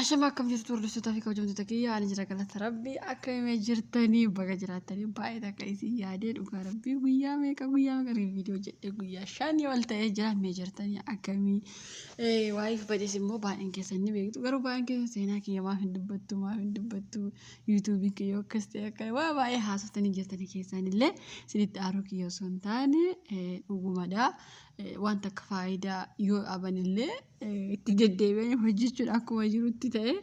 Ashama akkam jirtu hordoftoota fi kabajamtoota kiyya ani jira galata rabbii akkamiin jirtanii baga jiraatanii baay'ee takka isin yaadee dhugaa rabbii guyyaa meeqa viidiyoo jedhee guyyaa 5 ol ta'ee jira mee jirtanii akkamii waa'ee badis immoo baay'een keessan ni beektu garuu baay'een keessan seenaa kiyya maaf hin dubbattu yuutuubii kiyya akkas ta'e akka waa baay'ee haasoftanii jirtanii keessan illee isinitti aaruu kiyya osoo hin taane dhugumadha. Wanta akka faayidaa yoo qabanillee itti deddeebi'anii hojjechuun akkuma jirutti ta'e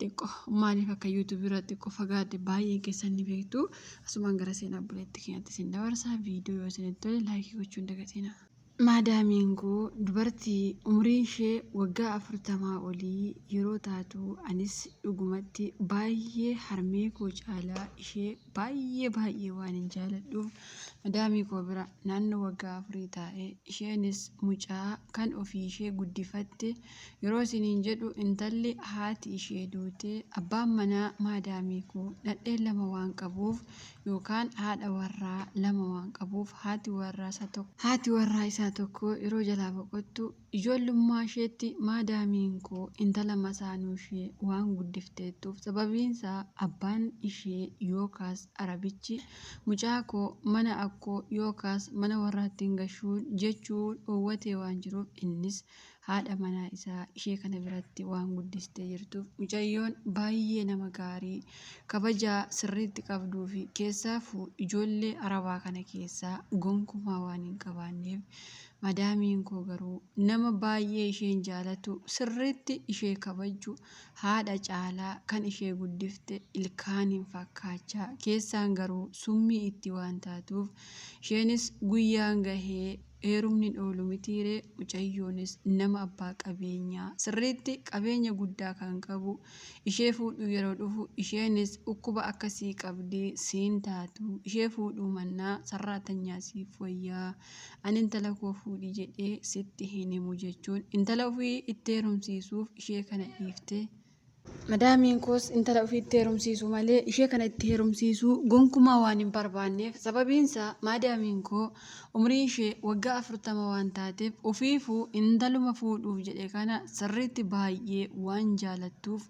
xiqqoo maaliif akka yuutuubii irratti xiqqoo fagaate baay'een keessan ni beektu. Asumaan gara seenaa buleetti keenyatti isin dabarsaa viidiyoo yoo isinitti tole laayikii gochuun dagatina. Maadaamiin koo dubartii umriin ishee waggaa 40 olii yeroo taatu anis dhugumatti baay'ee harmee koo caalaa ishee baay'ee waan hin jaaladhuuf madaamii koo bira naannoo waggaa 4 taa'ee isheenis mucaa kan ofii ishee guddifatte yeroo isiniin jedhu intalli haati ishee duute abbaan manaa maadaamii koo nadheen 2 waan qabuuf yookaan haadha warraa 2 waan qabuuf haati warraa isaa tokko yeroo jalaa boqottu ijoollummaa isheetti maadaamiin koo intala masaanuu ishee waan guddifteettuuf sababiinsaa abbaan ishee yookaas arabichi mucaa koo mana akkoo yookaas mana warraatti hin gashuun jechuun dhoowwatee waan jiruuf innis haadha manaa isaa ishee kana biratti waan guddistee jirtuuf mucayyoon baay'ee nama gaarii kabajaa sirriitti qabduu fi keessaafuu ijoollee arabaa kana keessaa gonkumaa waan hin qabaanneef madaamiin koo garuu nama baay'ee isheen jaalatu sirriitti ishee kabaju haadha caalaa kan ishee guddifte ilkaaniin fakkaachaa keessaan garuu summii itti waan taatuuf isheenis guyyaan gahee heerumni oolu mitiiree mucayyoonis nama abbaa qabeenyaa sirriitti qabeenya guddaa kan qabu ishee fuudhuu yeroo dhufu isheenis dhukkuba akkasii qabdii siin taatu ishee fuudhuu mannaa sarraatanyaa siif wayyaa ani intala koo fuudhi jedhee sitti hin himu jechuun intala ofii itti heerumsiisuuf ishee kana dhiifte. Madaamiin koos intala ofii itti heerumsiisu malee ishee kana itti heerumsiisuu gonkumaa waan hin barbaanneef sababiinsaa madaamiin koo umriin ishee waggaa 40 waan taateef ofiifuu intaluma fuudhuuf jedhe kana sirriitti baay'ee waan jaalattuuf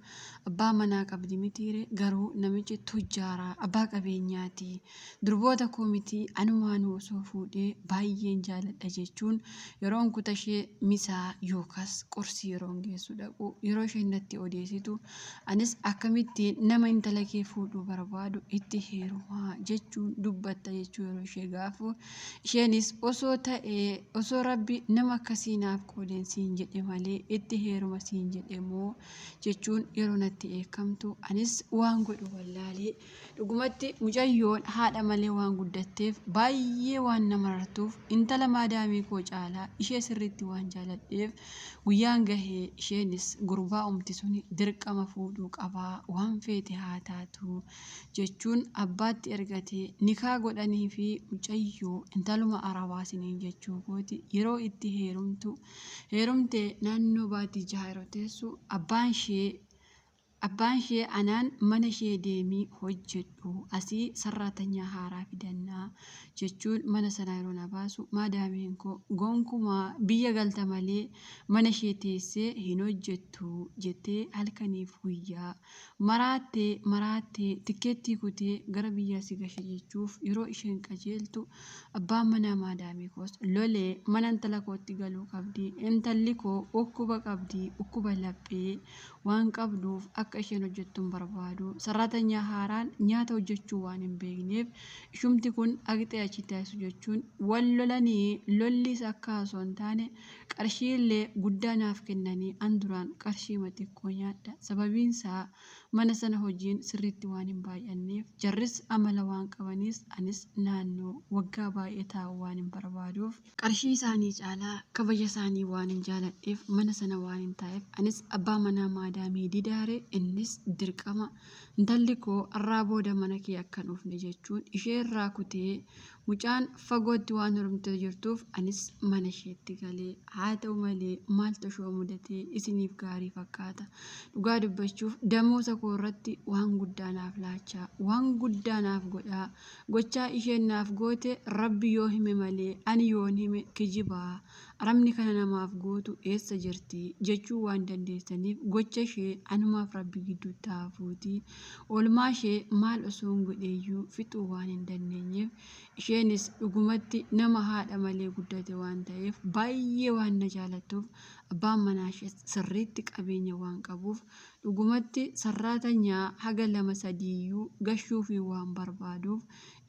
abbaa manaa qabdi mitiire garuu namichi tujjaaraa abbaa qabeenyaati durboota koo miti anumaanuu osoo fuudhee baay'een jaaladha jechuun yeroon kuta ishee misaa yookaas qorsii yeroon geessu dhaqu yeroo isheen natti odeessitu anis akkamittiin nama intala kee fuudhuu barbaadu itti heerumaa jechuun dubbatta jechuu yeroo ishee gaafu isheenis osoo rabbi nama akkasii naaf qoodeen siin jedhe malee itti heeruma siin jedhe moo jechuun yeroo natti eekamtu anis waan godhu wallaalee dhugumatti mucayyoon haadha malee waan guddatteef baay'ee waan nama rartuuf intala maadaamii koo caalaa ishee sirriitti waan jaaladheef guyyaan gahee isheenis gurbaa umti suni dirqama fuudhuu qabaa waan feete haa taatu jechuun abbaatti ergatee nikaa godhanii fi mucayyoo intaluma arabaa siniin jechuu kooti yeroo itti heerumte naannoo baatii 6 yeroo teessu abbaan ishee anaan mana ishee deemii hojjedhu asii sarraatanyaa haaraa fidannaa jechuun mana sana yeroo na baasu maadaamiin koo gonkumaa biyya galta malee mana ishee teessee hin hojjettu jettee halkaniif guyyaa maraattee tikkeettii kutee gara biyyaa si gashe jechuuf yeroo isheen qajeeltu abbaan manaa maadaamii koos lolee mana intala kootti galuu qabdi intalli koo dhukkuba qabdi dhukkuba laphee waan qabduuf akka isheen hojjettuun barbaadu sarraatanyaa haaraan nyaata hojjechuu waan hin beekneef ishumti kun aqixee achi taasisu jechuun wal lolanii lollis akka osoo hin taane qarshiillee guddaa naaf kennanii an duraan qarshii xiqqoo nyaadha sababiinsaa mana sana hojiin sirriitti waan hin baay'anneef jarris amala waan qabaniis anis naannoo waggaa baay'ee taa'u waan hin barbaaduuf qarshii isaanii caalaa kabaja isaanii waan hin jaaladheef mana sana waan hin taa'eef anis abbaa manaa maadaamii didaare innis dirqama intalli koo irraa booda mana kee akka dhufne jechuun ishee irraa kutee mucaan fagootti waan horomtee jirtuuf anis mana isheetti galee haa ta'u malee maaltu shoo mudatee isiniif gaarii fakkaata. Dhugaa dubbachuuf damoosa koo irratti waan guddaa naaf laachaa waan guddaa naaf godhaa gochaa isheen naaf goote rabbi yoo hime malee ani yoon hime kijibaa arabni kana namaaf gootu eessa jirti jechuu waan dandeessaniif gocha ishee anumaaf rabbi gidduutti haafuuti. Oolmaa ishee maal osoo hin godheeyyuu fixuu waan hin dandeenyeef isheenis dhugumatti nama haadha malee guddate waan ta'eef baay'ee waan na jaalattuuf abbaan manaa ishee sirriitti qabeenya waan qabuuf dhugumatti sarraatanyaa haga 2-3 gashuufii waan barbaaduuf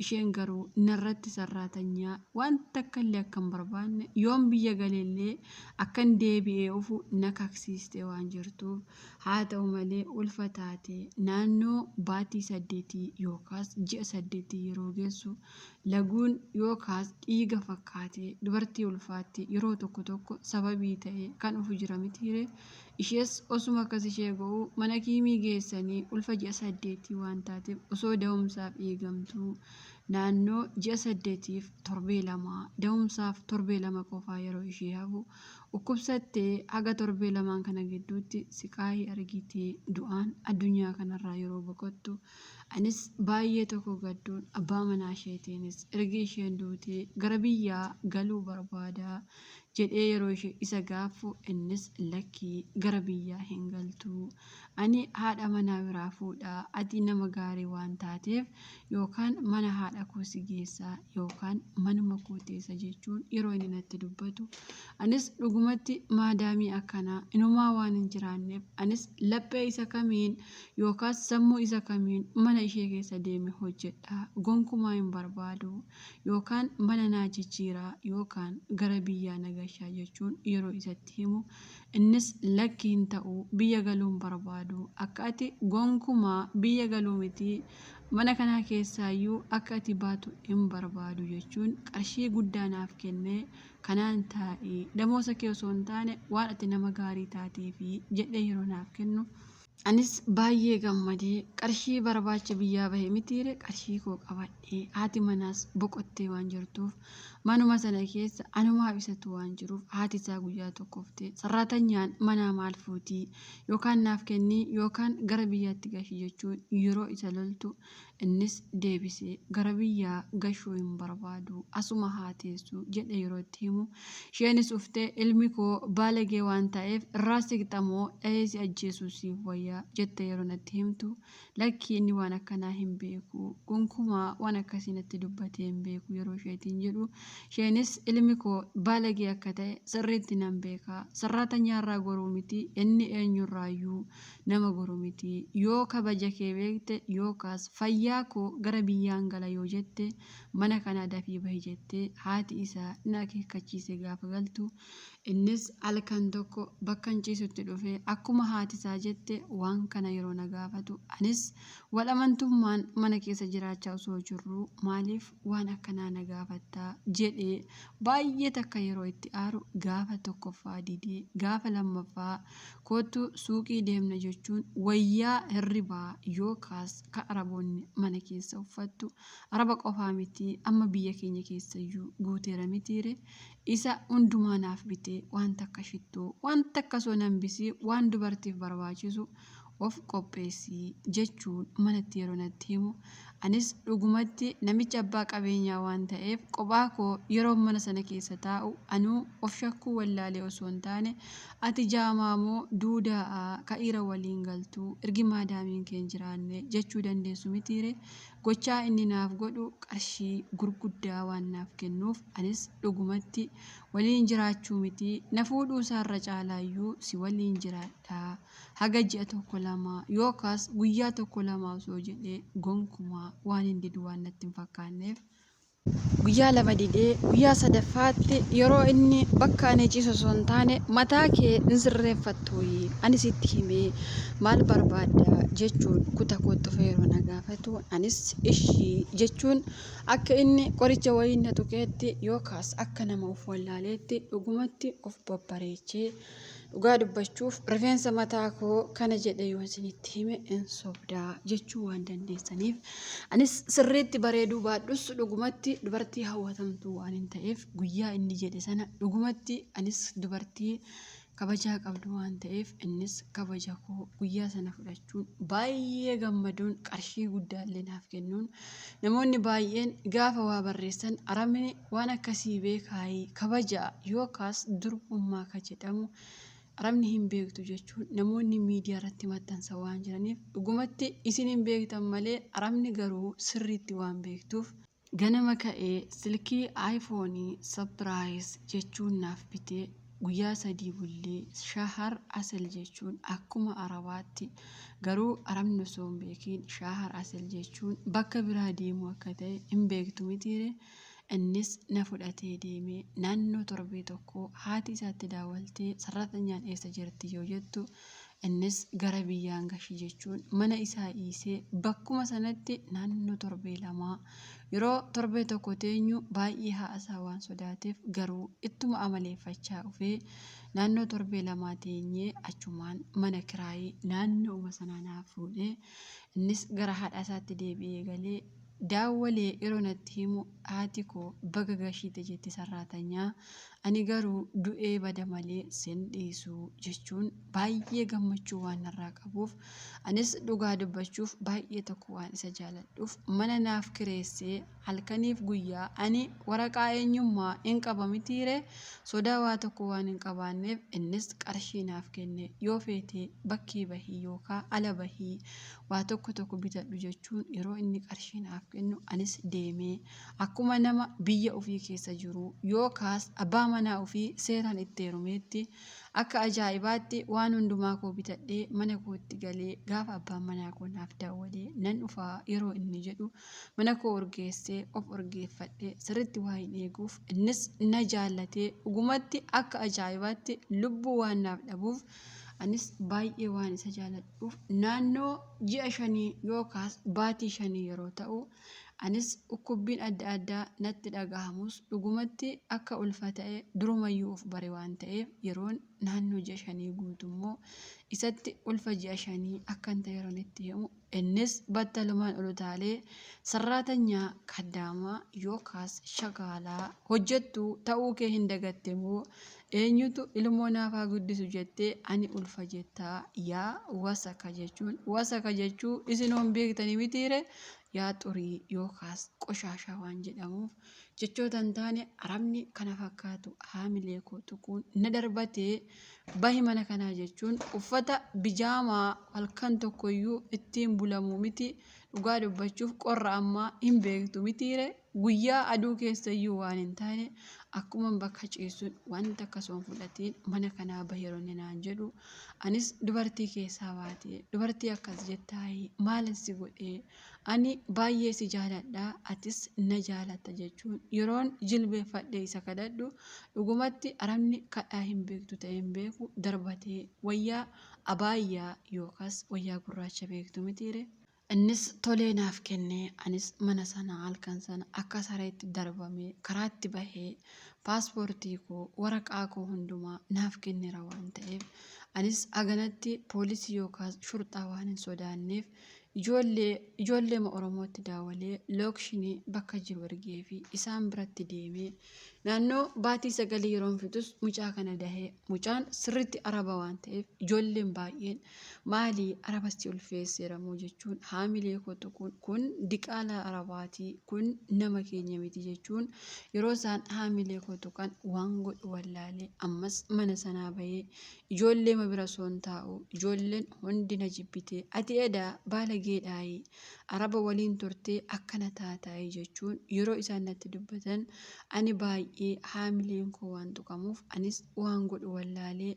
isheen garuu narratti sarraatanyaa wanta akkallee akka hin barbaanne yoon biyya galeellee akkan deebi'ee ufu na kaksiiste waan jirtuuf haa ta'u malee ulfataate naannoo baatii 8 yookaas ji'a 8 yeroo geessu laguun yookaas dhiiga fakkaatee dubartii ulfaatti yeroo tokko sababii ta'e kan ufu jira mitiire ishees osuma akkas ishee ga'u mana kiimii geessanii ulfa ji'a 8 waan taateef osoo da'umsaaf eegamtu naannoo ji'a 8tiif torbee 2 da'umsaaf torbee 2 qofaa yeroo ishee hafu dhukkubsattee haga torbee 2 kana gidduutti siqaayii argitee du'aan addunyaa kanarraa yeroo boqottu anis baay'ee tokko gadduun abbaa manaa isheetiinis ergi isheen duutee gara biyyaa galuu barbaadaa jedhee yeroo ishee isa gaafu innis lakkii gara biyyaa hin galtu ani haadha manaa biraa fuudhaa ati nama gaarii waan taateef yookaan mana haadha koo si geessaa yookaan manuma koo teessa jechuun yeroo inni natti dubbatu anis dhugumatti maadaamii akkanaa inumaa waan hin jiraanneef anis laphee isa kamiin yookaas sammuu isa kamiin mana ishee keessa deeme hojjedha gonkumaa hin barbaadu yookaan mana naa jijjiiraa yookaan gara biyyaa nagashaa jechuun yeroo isatti himu innis lakki hin ta'u biyya galuun barbaadu akka ati gonkumaa biyya galuu miti mana kanaa keessaayyuu akka ati baatu hin barbaadu jechuun qarshii guddaa naaf kennee kanaan taa'ee damoosa kee osoo hin taane waan ati nama gaarii taateefi jedhee yeroo naaf kennu anis baay'ee gammadee qarshii barbaacha biyyaa bahee mitiire qarshii koo qabadhee haati manaas boqottee waan jirtuuf manuma sana keessa anumaaf isatu waan jiruuf haati isaa guyyaa tokkoftee sarraatanyaan manaa maal fuutii yookaan naaf kennii yookaan gara biyyaatti gashii jechuun yeroo isa loltu innis deebisee gara biyyaa gashuu hin barbaadu asuma haa teessu jedhe yeroo itti himu isheenis uftee ilmi koo baalagee waan ta'eef irraa siqxamoo dhahee si ajjeesuu siif wayyaa jette yeroo natti himtu lakkii inni waan akkanaa hin beeku gonkumaa waan akkasii natti dubbatee hin beeku yeroo isheetiin jedhu isheenis ilmi koo baalagee akka ta'e sirriitti nan beekaa sarraatanyaarraa goruu miti inni eenyurraayyuu nama goruu miti yoo kabaja kee beekte yookaas fayyaa koo gara biyyaan gala yoo jette mana kana dafii bahi jettee haati isaa na akeekkachiise gaafa galtu innis halkan tokko bakka hin ciisutti dhufee akkuma haati isaa jette waan kana yeroo na gaafatu anis walamantummaan mana keessa jiraachaa osoo jirru maaliif waan akkanaa na gaafattaa jedhee baay'ee takka yeroo itti aaru gaafa tokkoffaa didee gaafa lammaffaa kootu suuqii deemna jechuun wayyaa hirribaa yookaas ka araboonni mana keessa uffattu araba qofaa miti amma biyya keenya keessayyuu guuteera mitiire isa hundumaa naaf bitee waan takka shittoo waan takka soo nambisii waan dubartiif barbaachisu of qopheessii jechuun manatti yeroo natti himu anis dhugumatti namicha abbaa qabeenyaa waan ta'eef qophaa koo yeroo mana sana keessa taa'u anuu of shakkuu wallaalee osoo hin taane ati jaamaamoo duudaa ka'iira waliin galtuu ergi maadaamiin kee hin jiraanne jechuu dandeessu mitiire gochaa inni naaf godhu qarshii gurguddaa waan naaf kennuuf anis dhugumatti waliin jiraachuu miti na fuudhuu isaarra caalaayyuu si waliin jiraadhaa haga ji'a 1-2 yookaas guyyaa 1-2 osoo jedhee gonkumaa waan hin didu waan natti hin fakkaanneef guyyaa 2 didee guyyaa 3ffaatti yeroo inni bakka ani ciisu osoo hin taane mataa kee hin sirreeffattu ani sitti himee maal barbaadda jechuun kuta kootti dhufee yeroo na gaafatu anis ishii jechuun akka inni qoricha wayii na tuqeetti yookaas akka nama of wallaaleetti dhugumatti of babbareechee dhugaa dubbachuuf rifeensa mataa koo kana jedhe yoo isinitti hime hin sobdaa jechuu waan dandeessaniif anis sirriitti bareeduu baadhus dhugumatti dubartii hawwatamtuu waan hin ta'eef guyyaa inni jedhe sana dhugumatti anis dubartii kabajaa qabdu waan ta'eef innis kabaja koo guyyaa sana fudhachuun baay'ee gammaduun qarshii guddaa illee naaf kennuun namoonni baay'een gaafa waa barreessan aramni waan akkasii beekaayii kabaja yookaas durbummaa ka jedhamu aramni hin beektu jechuun namoonni miidiyaa irratti maxxansa waan jiraniif dhugumatti isin hin beektan malee aramni garuu sirriitti waan beektuuf ganama ka'ee silkii aayifoonii sapiraayis jechuun naaf bitee guyyaa 3 bullee shahar asal jechuun akkuma arabaatti garuu aramni osoo hin beekiin shahar asal jechuun bakka biraa deemu akka ta'e hin beektu mitiire. Innis na fudhatee deemee naannoo torbee tokko haati isaatti daawwaltee sarratanyaan eessa jirti yoo jettu innis gara biyyaan gashii jechuun mana isaa dhiisee bakkuma sanatti naannoo torbee lamaa yeroo torbee tokko teenyu baay'ee haasaa waan sodaateef garuu ittuma amaleeffachaa dhufee naannoo torbee lamaa teenyee achumaan mana kiraayii naannooma sanaa naaf fuudhee innis gara haadha isaatti deebi'ee galee daawwalee yeroo natti himu haati koo baga gashiite jetti sarratanyaa ani garuu du'ee bada malee sin dhiisu jechuun baay'ee gammachuu waan narraa qabuuf anis dhugaa dubbachuuf baay'ee tokko waan isa jaaladhuuf mana naaf kireessee halkaniif guyyaa ani waraqaa eenyummaa hin qaba mitiire sodaa waa tokko waan hin qabaanneef innis qarshii naaf kenne yoo feetee bakkee bahii yookaan ala bahii waa tokko bitadhu jechuun yeroo inni qarshii naaf kennu anis deemee akkuma nama biyya ofii keessa jiru yookaas abbaa manaa ofii seeraan itti heerumeetti akka ajaa'ibaatti waan hundumaa koo bitadhee mana kootti galee gaafa abbaan manaa koo naaf daawwalee nan dhufaa yeroo inni jedhu mana koo urgeessee of urgeeffadhee sirriitti waa hin eeguuf innis na jaallatee dhugumatti akka ajaa'ibaatti lubbuu waan naaf dhabuuf anis baay'ee waan isa jaaladhuuf naannoo ji'a 5 yookaas baatii 5 yeroo ta'u anis dhukkubbiin adda addaa natti dhagahamus dhugumatti akka ulfa ta'e durumayyuu of bare waan ta'eef yeroon naannoo ji'a 5 guutummoo isatti ulfa ji'a 5 akkan ta'e yeroon itti himu innis battalumaan ol utaalee sarratanyaa kaddaamaa yookaas shagaalaa hojjettu ta'uu kee hin dagatte moo eenyutu ilmoo naafaa guddisu jettee ani ulfa jettaa yaa wasaka jechuu isinoon beektanii mitiire yaa xurii yookaas qoshaashaa waan jedhamuuf jechoota hin taane arabni kana fakkaatu haamilee koo tuquun na darbatee bahi mana kanaa jechuun uffata bijaamaa halkan tokkoyyuu ittiin bulamuu miti dhugaa dubbachuuf qorra ammaa hin beektu mitiire guyyaa aduu keessayyuu waan hin taane akkuma bakka ciisuun wanta akkasuma fudhatiin mana kanaa bahiroonni naan jedhu anis dubartii keessaa baatee dubartii akkas jettaayii maalin si godhee ani baay'ee si jaaladhaa atis na jaalatta jechuun yeroon jilbeeffadhee isa kadhadhu dhugumatti arabni kadhaa hin beektu ta'e hin beeku darbatee wayyaa abaayyaa yookaas wayyaa gurraacha beektu mitiire. Innis tolee naaf kennee anis mana sana halkan sana akka sareetti darbamee karaatti bahee paaspoortii koo waraqaa koo hundumaa naaf kenneera waan ta'eef anis aganatti poolisii yookaas shurxaa waan hin sodaanneef ijoollee oromootti daawwalee lookshinii bakka jiru ergee fi isaan biratti deemee naannoo baatii 9 yeroon fitus mucaa kana dahee mucaan sirriitti araba waan ta'eef ijoolleen baay'een maalii arabasti ulfeesseeramoo jechuun haamilee koo tuquun kun diqaalaa arabaatii kun nama keenya miti jechuun yeroo isaan haamilee koo tuqan waan godhu wallaalee ammas mana sanaa bahee ijoollee bira soon taa'u ijoolleen hundi na jibbitee ati edaa baala geedhaayii araba waliin turtee akkana taataayii jechuun yeroo isaan natti dubbatan ani baay'ee haamileen koo waan tuqamuuf anis waan godhu wallaalee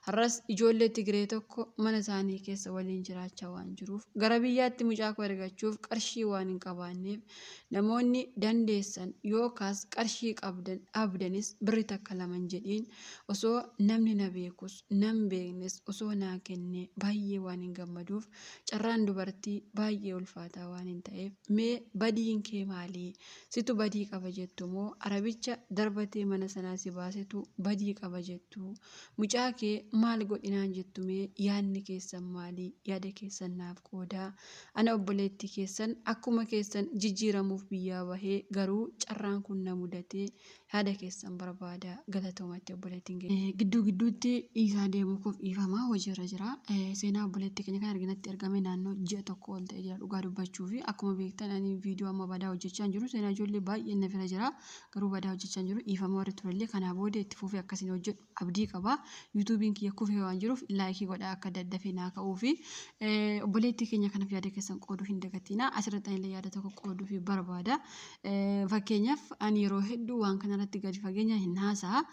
har'as ijoollee Tigiree tokko mana isaanii keessa waliin jiraachaa waan jiruuf gara biyyaatti mucaa koo ergachuuf qarshii waan hin qabaanneef namoonni dandeessan yookaas qarshii abdanis birri takka laman jedhiin osoo namni na beekus nan beeknes osoo naa kennee baay'ee waan hin gammaduuf carraan dubartii baay'ee ulfaataa jaallataa waan hin ta'eef mee badiin kee maali situ badii qaba jettu moo arabicha darbatee mana sanaa si baasetu badii qaba jettu mucaa kee maal godhinaan jettu mee yaadni keessan maali yaada keessan naaf qoodaa ana obboleettii keessan akkuma keessan jijjiiramuuf biyyaa bahee garuu carraan kun na mudatee yaada keessan barbaada galatoomatti obboleettiin gidduu gidduutti dhiisaa deemuuf dhiifamaa hojiirra jira seenaa obboleettii keenya kan arginatti argame naannoo ji'a tokko ol ta'e jira dhugaa dubbachuu fi akkuma beektan ani viidiyoo amma badaa hojjechaa jiru seenaa ijoollee baay'ee na fira jira garuu badaa hojjechaa jiru dhiifama warri turellee kanaa booda itti fufee akkasiin hojjedhu abdii qaba yuutuubiin kiyya kufee waan jiruuf laayikii godhaa akka daddafee naa ka'uu fi obboleettii keenya kanaaf yaada keessan qooduu hin dagatinaa asirratti illee yaada tokko qooduu fi barbaada fakkeenyaaf ani yeroo hedduu waan kanarratti gadi fageenya hin haasa'a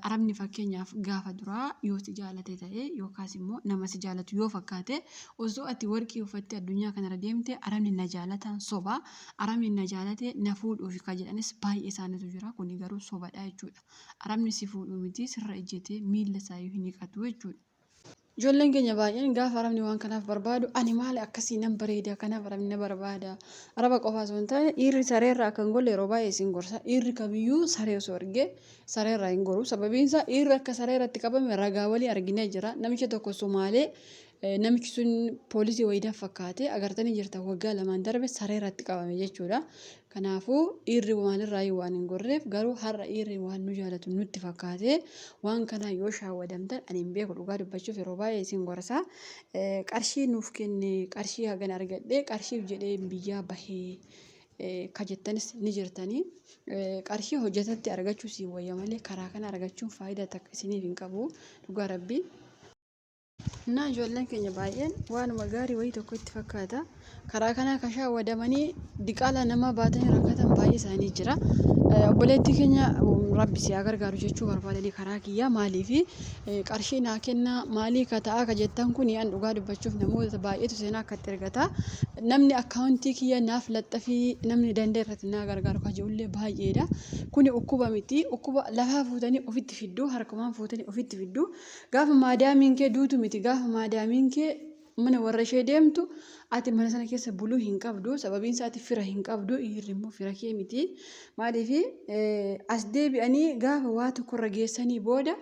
arabni fakkeenyaaf gaafa duraa yoo si jaalate ta'e yookaas immoo nama si jaalatu yoo fakkaate osoo ati warqii uffatte addunyaa kanarra deemte arabni na jaalataan soba arabni na jaalate na fuudhuuf ka jedhanis baay'ee isaaniitu jira kuni garuu sobadha jechuudha arabni si fuudhuu miti sirra ejjetee miilla isaa hin hiqatu jechuudha. Ijoolleen keenya baay'een gaafa arabni waan kanaaf barbaadu ani maali akkasii nan bareeda kanaaf arabni na barbaada araba qofaa osoo hin taane dhiirri sareerraa kan golle yeroo baay'ee isin gorsa dhiirri kamiyyuu saree osoo arge sareerraa hin goru sababiin isaa dhiirri akka sareerratti qabame ragaa walii arginee jira namicha tokko Somaalee namichi sun poolisii wayiidhaaf fakkaate agartanii jirta waggaa lamaan darbe sareerratti qabame jechuudha. Kanaafuu dhiirri maalirraa waan hin gorreef garuu har'a dhiirri waan nu jaalatu nutti fakkaate waan kana yoo shaawwadamtan ani hin beeku dhugaa dubbachuuf yeroo baay'ee isin gorsa qarshii nuuf kenne qarshii hagan argadhee qarshiif jedhee biyyaa bahee ka jettanis ni jirtanii qarshii hojjetatti argachuu si wayya malee karaa kana argachuun faayidaa takka isiniif hin qabu dhugaa rabbii. Na ijoolleen keenya baay'een waanuma gaarii wayii tokko itti fakkaata karaa kanaa ka shaawwadamanii diqaala nama baatanii rakkatan baay'ee isaanii jira obboleettii keenya rabbi si haa gargaaru jechuu barbaadanii karaa kiyyaa maalii fi qarshii naa kenna maalii ka ta'aa ka jettan kun an dhugaa dubbachuuf namoota baay'eetu seenaa akkatti ergata namni akkaawuntii kiyya naaf laxxafii namni danda'e irratti naa gargaaru ka jedhullee baay'eedha kuni ukkuba miti ukkuba lafaa fuutanii ofitti fidduu harkumaan fuutanii ofitti fidduu gaafa maadaamiin kee duutu miti gaafa maadaamiin kee mana warra ishee deemtu ati mana sana keessa buluu hin qabdu sababiin isaati fira hin qabdu dhiirri immoo fira kee miti maaliif as deebi'anii gaafa waa tokkorra geessanii booda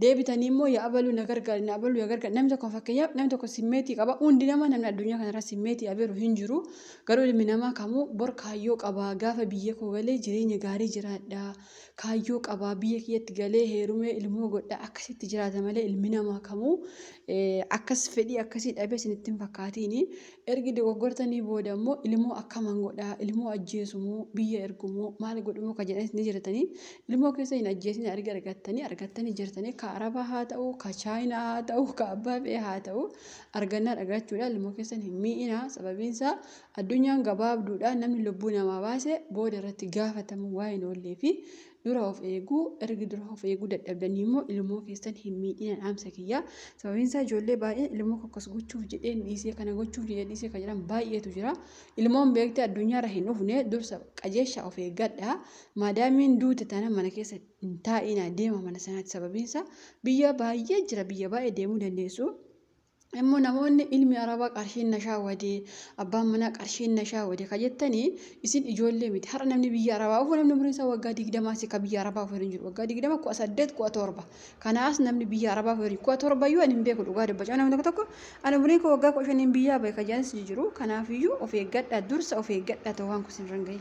deebitanii immoo yaa abaluu na gargaari na abaluu yaa gargaari namni tokko fakkeenyaaf namni tokko simmeetii qaba hundi nama namni addunyaa kanarra simmeetii abeeru hin jiru garuu ilmi namaa kamuu bor kaayyoo qaba gaafa biyya koo galee jireenya gaarii jiraadha kaayyoo qaba biyya kiyyatti galee heerumee ilmoo godha akkasitti jiraata malee ilmi namaa kamuu akkas fedhii akkasii dhabee isinitti hin fakkaatiini ergi dogoggortanii booda immoo ilmoo akkaman godhaa ilmoo ajjeesumoo biyya ergumoo maal godhumoo ka jedhanis ni jirtanii ilmoo keessa hin ajjeesin argattanii jirtanii ka arabaa haa ta'u ka chaayinaa haa ta'u ka abbaa fe'ee haa ta'u argannaa dhagachuudha ilmoo keessan hin mi'inaa sababiin isaa addunyaan gabaabduudha namni lubbuu namaa baase booda irratti gaafatamu waa'ee noollee fi dura of eeguu ergi dura of eeguu dadhabdanii immoo ilmoo keessan hin miidhina dhaamsa kiyyaa sababiin isaa ijoollee baay'ee ilmoo akkas gochuuf jedheen dhiisee kana gochuuf jedhee dhiisee kan jedhan baay'eetu jira ilmoon beektee addunyaarra hin dhufne dursa qajeesha of eeggadha maadaamiin duute tana mana keessa hin taa'ina deema mana sanaatti sababiin isaa biyya baay'ee jira biyya baay'ee deemuu dandeessu. Immoo namoonni ilmi arabaa qarshiin na shaawwade abbaan manaa qarshiin na shaawwade ka jettanii isin ijoollee miti har'a namni biyya arabaa uffata namni umriin isaa waggaa 20 ka biyya arabaa uffata jiru waggaa 20 18 17 kanaas namni biyya arabaa uffata 17 iyyuu ani hin beeku dhugaa dubbachaa namni tokko ani umriin koo waggaa 15 biyyaa bahe ka jaanis jiru kanaafiyyuu of eeggadha dursa of eeggadha ta'uu waan kusin rangaye.